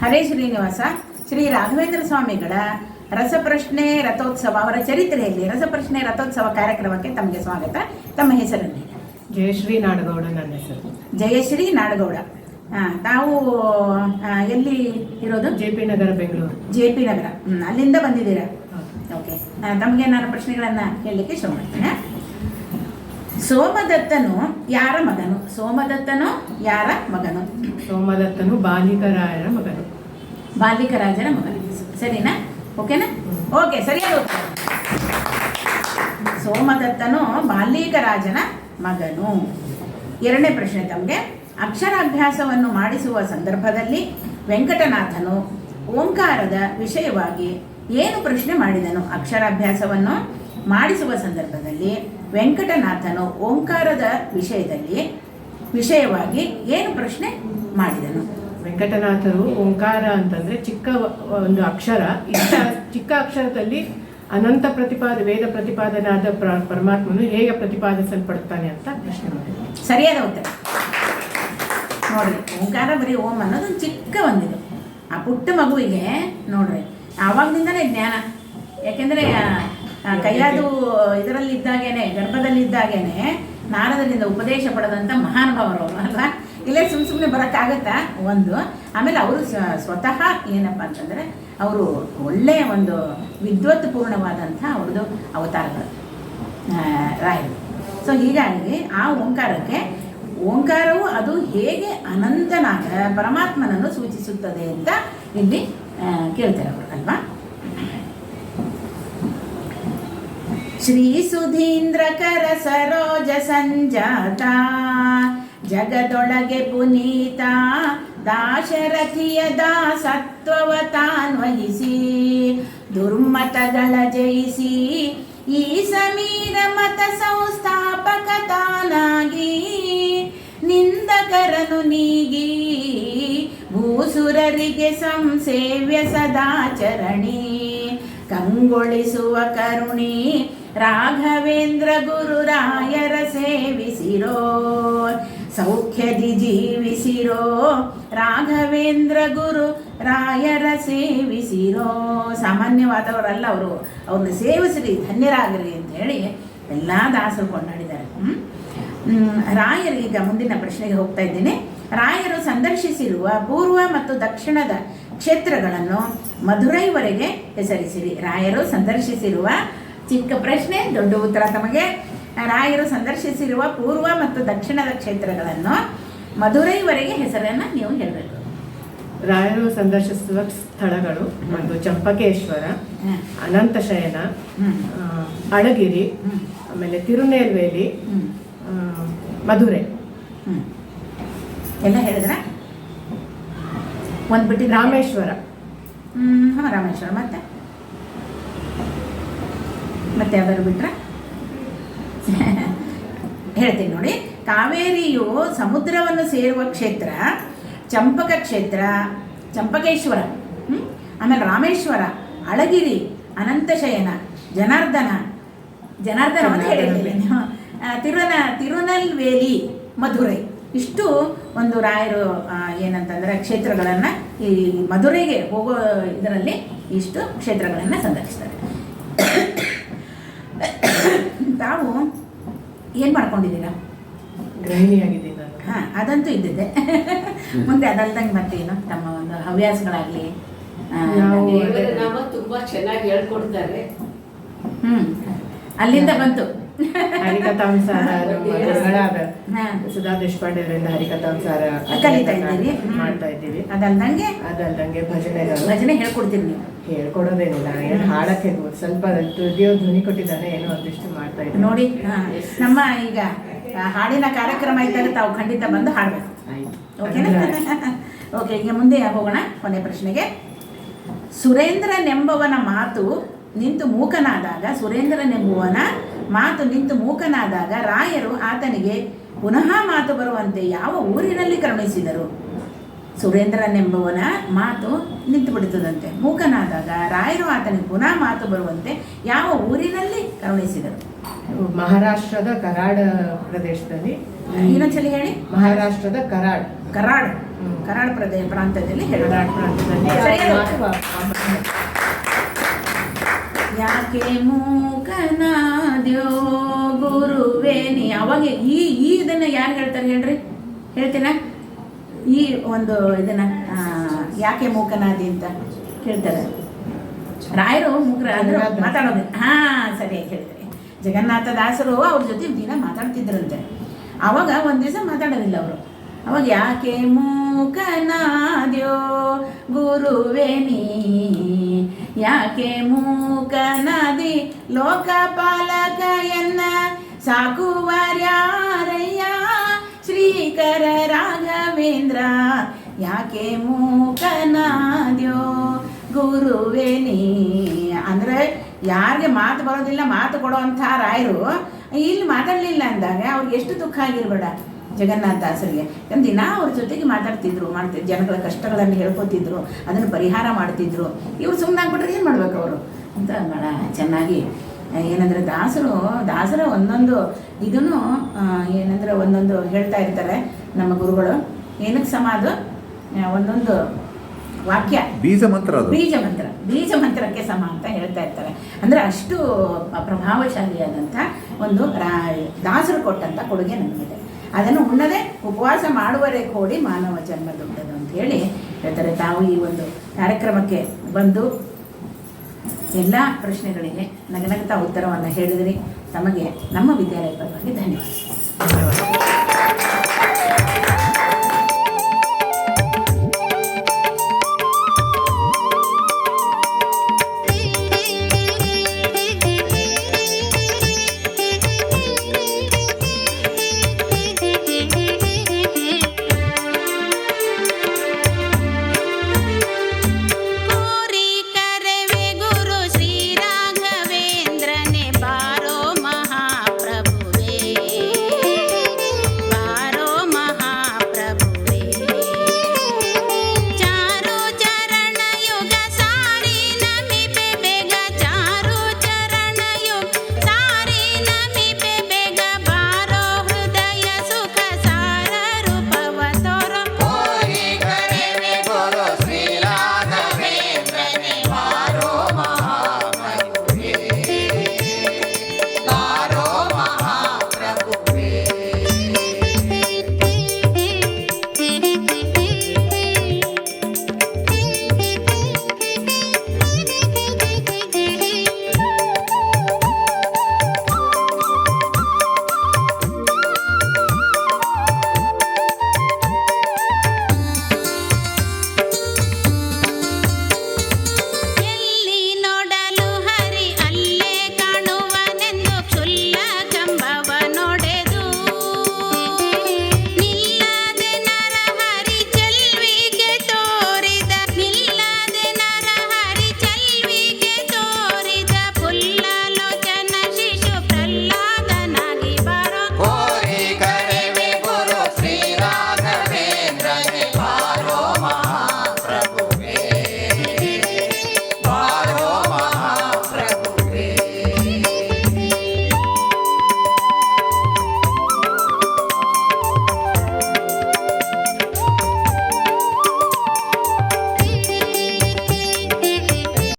ಹರೇ ಶ್ರೀನಿವಾಸ. ಶ್ರೀ ರಾಘವೇಂದ್ರ ಸ್ವಾಮಿಗಳ ರಸಪ್ರಶ್ನೆ ರಥೋತ್ಸವ, ಅವರ ಚರಿತ್ರೆಯಲ್ಲಿ ರಸಪ್ರಶ್ನೆ ರಥೋತ್ಸವ ಕಾರ್ಯಕ್ರಮಕ್ಕೆ ತಮಗೆ ಸ್ವಾಗತ. ತಮ್ಮ ಹೆಸರನ್ನೇ? ಜಯಶ್ರೀ ನಾಡಗೌಡ ನನ್ನ ಹೆಸರು. ಜಯಶ್ರೀ ನಾಡಗೌಡ. ತಾವು ಎಲ್ಲಿ ಇರೋದು? JP ನಗರ, ಬೆಂಗಳೂರು. JP ನಗರ, ಅಲ್ಲಿಂದ ಬಂದಿದ್ದೀರಾ? ಓಕೆ. ತಮಗೆ ನಾನು ಪ್ರಶ್ನೆಗಳನ್ನು ಹೇಳಲಿಕ್ಕೆ ಶುರು ಮಾಡ್ತೇನೆ. ಸೋಮದತ್ತನು ಯಾರ ಮಗನು? ಸೋಮದತ್ತನು ಯಾರ ಮಗನು? ಸೋಮದತ್ತನು ಬಾಲಿಕರಾಯರ ಮಗನು. ಬಾಲಿಕರಾಜರ ಮಗನು. ಸರಿನಾ? ಓಕೆನಾ? ಓಕೆ, ಸರಿಯಾದ ಉತ್ತರ. ಸೋಮದತ್ತನು ಬಾಲಿಕರಾಜನ ಮಗನು. ಎರಡನೇ ಪ್ರಶ್ನೆ ತಮಗೆ. ಅಕ್ಷರಾಭ್ಯಾಸವನ್ನು ಮಾಡಿಸುವ ಸಂದರ್ಭದಲ್ಲಿ ವೆಂಕಟನಾಥನು ಓಂಕಾರದ ವಿಷಯವಾಗಿ ಏನು ಪ್ರಶ್ನೆ ಮಾಡಿದನು? ಅಕ್ಷರಾಭ್ಯಾಸವನ್ನು ಮಾಡಿಸುವ ಸಂದರ್ಭದಲ್ಲಿ ವೆಂಕಟನಾಥನು ಓಂಕಾರದ ವಿಷಯವಾಗಿ ಏನು ಪ್ರಶ್ನೆ ಮಾಡಿದನು? ವೆಂಕಟನಾಥರು ಓಂಕಾರ ಅಂತಂದ್ರೆ ಚಿಕ್ಕ ಒಂದು ಅಕ್ಷರ. ಚಿಕ್ಕ ಅಕ್ಷರದಲ್ಲಿ ಅನಂತ ವೇದ ಪ್ರತಿಪಾದನಾದ ಪರಮಾತ್ಮನು ಹೇಗೆ ಪ್ರತಿಪಾದಿಸಲ್ಪಡುತ್ತಾನೆ ಅಂತ ಪ್ರಶ್ನೆ ಮಾಡಿದರು. ಸರಿಯಾದ ಉತ್ತರ. ನೋಡ್ರಿ, ಓಂಕಾರ ಬರೀ ಓಂ ಅನ್ನೋದು ಒಂದು ಚಿಕ್ಕ ಒಂದಿದೆ. ಆ ಪುಟ್ಟ ಮಗುವಿಗೆ ನೋಡ್ರಿ ಆವಾಗದಿಂದನೇ ಜ್ಞಾನ. ಯಾಕೆಂದರೆ ಕೈಯಾದು ಇದರಲ್ಲಿದ್ದಾಗೇನೆ, ಗರ್ಭದಲ್ಲಿದ್ದಾಗೇನೆ ನಾರದರಿಂದ ಉಪದೇಶ ಪಡೆದಂಥ ಮಹಾನುಭಾವರು ಅಲ್ವಾ? ಇಲ್ಲೇ ಸುಮ್ಮನೆ ಬರೋಕ್ಕಾಗತ್ತಾ? ಒಂದು. ಆಮೇಲೆ ಅವರು ಸ್ವತಃ ಏನಪ್ಪ ಅಂತಂದರೆ ಅವರು ಒಳ್ಳೆಯ ಒಂದು ವಿದ್ವತ್ ಪೂರ್ಣವಾದಂಥ ಅವ್ರದ್ದು ಅವತಾರಗಳು ರಾಯರು. ಸೊ ಹೀಗಾಗಿ ಆ ಓಂಕಾರವು ಅದು ಹೇಗೆ ಅನಂತನಾದ ಪರಮಾತ್ಮನನ್ನು ಸೂಚಿಸುತ್ತದೆ ಅಂತ ಇಲ್ಲಿ ಕೇಳ್ತಾರೆ ಅವರು ಅಲ್ವಾ? ಶ್ರೀ ಸುಧೀಂದ್ರಕರ ಸರೋಜ ಸಂಜಾತ ಜಗದೊಳಗೆ ಪುನೀತ ದಾಶರಥಿಯ ದಾಸತ್ವವತಾನ್ವಹಿಸಿ ದುರ್ಮತಗಳ ಜಯಿಸಿ ಈ ಸಮೀರ ಮತ ಸಂಸ್ಥಾಪಕ ತಾನಾಗಿ ನಿಂದಕರನು ನೀಗಿ ಭೂಸುರರಿಗೆ ಸಂಸೇವ್ಯ ಸದಾಚರಣಿ ಕಂಗೊಳಿಸುವ ಕರುಣಿ ರಾಘವೇಂದ್ರ ಗುರು ರಾಯರ ಸೇವಿಸಿರೋ ಸೌಖ್ಯದಿ ಜೀವಿಸಿರೋ ರಾಘವೇಂದ್ರ ಗುರು ರಾಯರ ಸೇವಿಸಿರೋ. ಸಾಮಾನ್ಯವಾದವರಲ್ಲ ಅವರು, ಅವ್ರನ್ನ ಸೇವಿಸಲಿ, ಧನ್ಯರಾಗಲಿ ಅಂತ ಹೇಳಿ ಎಲ್ಲ ದಾಸರು ಕೊಂಡಾಡಿದ್ದಾರೆ. ರಾಯರು, ಈಗ ಮುಂದಿನ ಪ್ರಶ್ನೆಗೆ ಹೋಗ್ತಾ ಇದ್ದೇನೆ. ರಾಯರು ಸಂದರ್ಶಿಸಿರುವ ಪೂರ್ವ ಮತ್ತು ದಕ್ಷಿಣದ ಕ್ಷೇತ್ರಗಳನ್ನು ಮಧುರೈವರೆಗೆ ಹೆಸರಿಸಿರಿ. ರಾಯರು ಸಂದರ್ಶಿಸಿರುವ, ಚಿಕ್ಕ ಪ್ರಶ್ನೆ ದೊಡ್ಡ ಉತ್ತರ ತಮಗೆ. ರಾಯರು ಸಂದರ್ಶಿಸಿರುವ ಪೂರ್ವ ಮತ್ತು ದಕ್ಷಿಣದ ಕ್ಷೇತ್ರಗಳನ್ನು ಮಧುರೈವರೆಗೆ ಹೆಸರನ್ನು ನೀವು ಹೇಳಬೇಕು. ರಾಯರು ಸಂದರ್ಶಿಸುವ ಸ್ಥಳಗಳು ಒಂದು ಚಂಪಕೇಶ್ವರ, ಅನಂತಶಯನ, ಅಳಗಿರಿ, ಆಮೇಲೆ ತಿರುನೆಲ್ವೇಲಿ, ಮಧುರೈ. ಎಲ್ಲ ಹೇಳಿದ್ರ? ಒಂದು ಬಿಟ್ಟು ರಾಮೇಶ್ವರ. ರಾಮೇಶ್ವರ. ಮತ್ತೆ ಯಾವ್ದಾದ್ರು ಬಿಟ್ರ? ಹೇಳ್ತೀನಿ ನೋಡಿ. ಕಾವೇರಿಯು ಸಮುದ್ರವನ್ನು ಸೇರುವ ಕ್ಷೇತ್ರ ಚಂಪಕ ಕ್ಷೇತ್ರ, ಚಂಪಕೇಶ್ವರ, ಆಮೇಲೆ ರಾಮೇಶ್ವರ, ಅಳಗಿರಿ, ಅನಂತಶಯನ, ಜನಾರ್ದನ ಅಂತ ಹೇಳಿದ್ದೀನಿ, ತಿರುನಲ್ವೇಲಿ, ಮಧುರೈ. ಇಷ್ಟು ಒಂದು ರಾಯರು ಏನಂತಂದರೆ ಕ್ಷೇತ್ರಗಳನ್ನು ಈ ಮಧುರೈಗೆ ಹೋಗೋ ಇದರಲ್ಲಿ ಇಷ್ಟು ಕ್ಷೇತ್ರಗಳನ್ನು ಸಂದರ್ಶಿಸ್ತಾರೆ. ತಾವು ಏನು ಮಾಡ್ಕೊಂಡಿದ್ದೀರಾ? ಗೃಹಿಣಿಯಾಗಿದ್ದೀನಿ ನಾನು. ಅದಂತೂ ಇದ್ದಿದ್ದೆ. ಮುಂದೆ ಅದಲ್ದಂಗೆ ಮತ್ತೇನು ತಮ್ಮ ಒಂದು ಹವ್ಯಾಸಗಳಾಗಲಿ? ತುಂಬಾ ಚೆನ್ನಾಗಿ ಹೇಳ್ಕೊಡ್ತಾರೆ. ಅಲ್ಲಿಂದ ಬಂತು ಹರಿಕಥಾಂಸಾರ. ಸುಧಾ ದೇಶಪಾಂಡೆ ಅವರಿಂದ ಹರಿಕಥಾಂಸಾರ ಕಲಿತಾ ಇದ್ದೀರಿ, ಮಾಡ್ತಾ ಇದ್ದೀವಿ. ಅದಲ್ದಂಗೆ ಭಜನೆ ಹೇಳ್ಕೊಡ್ತೀರಿ ನೀವು? ಹೇಳ್ಕೊಡೋದೇನಿಲ್ಲ, ಏನು ಹಾಡಕ್ಕೆ ಸ್ವಲ್ಪ ಧ್ವನಿ ಕೊಟ್ಟಿದ್ದಾನೆ, ಏನೋ ಒಂದಿಷ್ಟು ಮಾಡ್ತಾ ಇದ್ದೀವಿ ನೋಡಿ. ನಮ್ಮ ಈಗ ಹಾಡಿನ ಕಾರ್ಯಕ್ರಮ ಇದ್ದಾಗ ತಾವು ಖಂಡಿತ ಬಂದು ಹಾಡಬೇಕು. ಓಕೆನಾ? ಓಕೆ, ಈಗ ಮುಂದೆ ಹೋಗೋಣ ಕೊನೆ ಪ್ರಶ್ನೆಗೆ. ಸುರೇಂದ್ರನೆಂಬವನ ಮಾತು ನಿಂತು ಮೂಕನಾದಾಗ ರಾಯರು ಆತನಿಗೆ ಪುನಃ ಮಾತು ಬರುವಂತೆ ಯಾವ ಊರಿನಲ್ಲಿ ಕರುಣಿಸಿದರು? ಸುರೇಂದ್ರನೆಂಬವನ ಮಾತು ನಿಂತು ಬಿಡುತ್ತದಂತೆ, ಮೂಕನಾದಾಗ ರಾಯರು ಆತನಿಗೆ ಪುನಃ ಮಾತು ಬರುವಂತೆ ಯಾವ ಊರಿನಲ್ಲಿ ಕರುಣಿಸಿದರು? ಮಹಾರಾಷ್ಟ್ರದ ಕರಾಡ್ ಪ್ರದೇಶದಲ್ಲಿ. ಇನ್ನೊಂದ್ಸಲಿ ಹೇಳಿ. ಮಹಾರಾಷ್ಟ್ರದ ಕರಾಡ್. ಕರಾಳ ಪ್ರಾಂತ್ಯದಲ್ಲಿ ಹೇಳೋಣ. ಯಾಕೆ ಮೂಕನಾದ್ಯೋ ಗುರುವೇ ನೀ. ಅವಾಗ ಈ ಇದನ್ನ ಯಾರು ಹೇಳ್ತಾರೆ ಹೇಳ್ರಿ, ಹೇಳ್ತೀನ? ಈ ಒಂದು ಇದನ್ನ ಯಾಕೆ ಮೂಕನಾದಿ ಅಂತ ಕೇಳ್ತಾರೆ. ರಾಯರು ಮೂಕರ ಅಂದ್ರೆ ಮಾತಾಡೋದು. ಹಾ, ಸರಿಯಾಗಿ ಹೇಳ್ತಾರೆ. ಜಗನ್ನಾಥ ದಾಸರು ಅವ್ರ ಜೊತೆ ದಿನ ಮಾತಾಡ್ತಿದ್ರಂತೆ. ಅವಾಗ ಒಂದ್ ದಿವಸ ಮಾತಾಡೋದಿಲ್ಲ ಅವರು. ಅವಾಗ ಯಾಕೆ ಮೂಕನಾದ್ಯೋ ಗುರುವೇ ನೀ, ಯಾಕೆ ಮೂಕನಾದಿ ಲೋಕಪಾಲಕ ಎನ್ನ ಸಾಕುವರ್ಯಾರಯ್ಯ ಶ್ರೀಕರ ರಾಘವೇಂದ್ರ. ಯಾಕೆ ಮೂಕನಾದ್ಯೋ ಗುರುವೇ ನೀ ಅಂದ್ರೆ ಯಾರಿಗೆ ಮಾತು ಬರೋದಿಲ್ಲ, ಮಾತು ಕೊಡುವಂಥ ರಾಯರು ಇಲ್ಲಿ ಮಾತಾಡಲಿಲ್ಲ ಅಂದಾಗ ಅವ್ರಿಗೆ ಎಷ್ಟು ದುಃಖ ಆಗಿರ್ಬೇಡ ಜಗನ್ನಾಥ ದಾಸರಿಗೆ. ದಿನ ಅವ್ರ ಜೊತೆಗೆ ಮಾತಾಡ್ತಿದ್ರು, ಜನಗಳ ಕಷ್ಟಗಳನ್ನು ಹೇಳ್ಕೊತಿದ್ರು, ಅದನ್ನು ಪರಿಹಾರ ಮಾಡ್ತಿದ್ರು. ಇವ್ರು ಸುಮ್ಮನಾಗ್ಬಿಟ್ರೆ ಏನು ಮಾಡ್ಬೇಕು ಅವರು ಅಂತ ಭಾಳ ಚೆನ್ನಾಗಿ ಏನಂದರೆ ದಾಸರ ಒಂದೊಂದು ಇದನ್ನು ಏನಂದರೆ ಒಂದೊಂದು ಹೇಳ್ತಾ ಇರ್ತಾರೆ ನಮ್ಮ ಗುರುಗಳು. ಏನಕ್ಕೆ ಸಮ ಅದು ಒಂದೊಂದು ವಾಕ್ಯ ಬೀಜ ಮಂತ್ರಕ್ಕೆ ಸಮ ಅಂತ ಹೇಳ್ತಾ ಇರ್ತಾರೆ. ಅಂದರೆ ಅಷ್ಟು ಪ್ರಭಾವಶಾಲಿಯಾದಂಥ ಒಂದು ದಾಸರು ಕೊಟ್ಟಂಥ ಕೊಡುಗೆ ನಮಗಿದೆ. ಅದನ್ನು ಉಣ್ಣದೆ ಉಪವಾಸ ಮಾಡುವರೆ ಕೋಡಿ ಮಾನವ ಜನ್ಮ ದೊಡ್ಡದು ಅಂತ ಹೇಳಿ ಹೇಳ್ತಾರೆ. ತಾವು ಈ ಒಂದು ಕಾರ್ಯಕ್ರಮಕ್ಕೆ ಬಂದು ಎಲ್ಲ ಪ್ರಶ್ನೆಗಳಿಗೆ ನಗನಗ್ತಾ ಉತ್ತರವನ್ನು ಹೇಳಿದ್ರಿ. ತಮಗೆ ನಮ್ಮ ವಿದ್ಯಾಲಯ ಪರವಾಗಿ ಧನ್ಯವಾದ.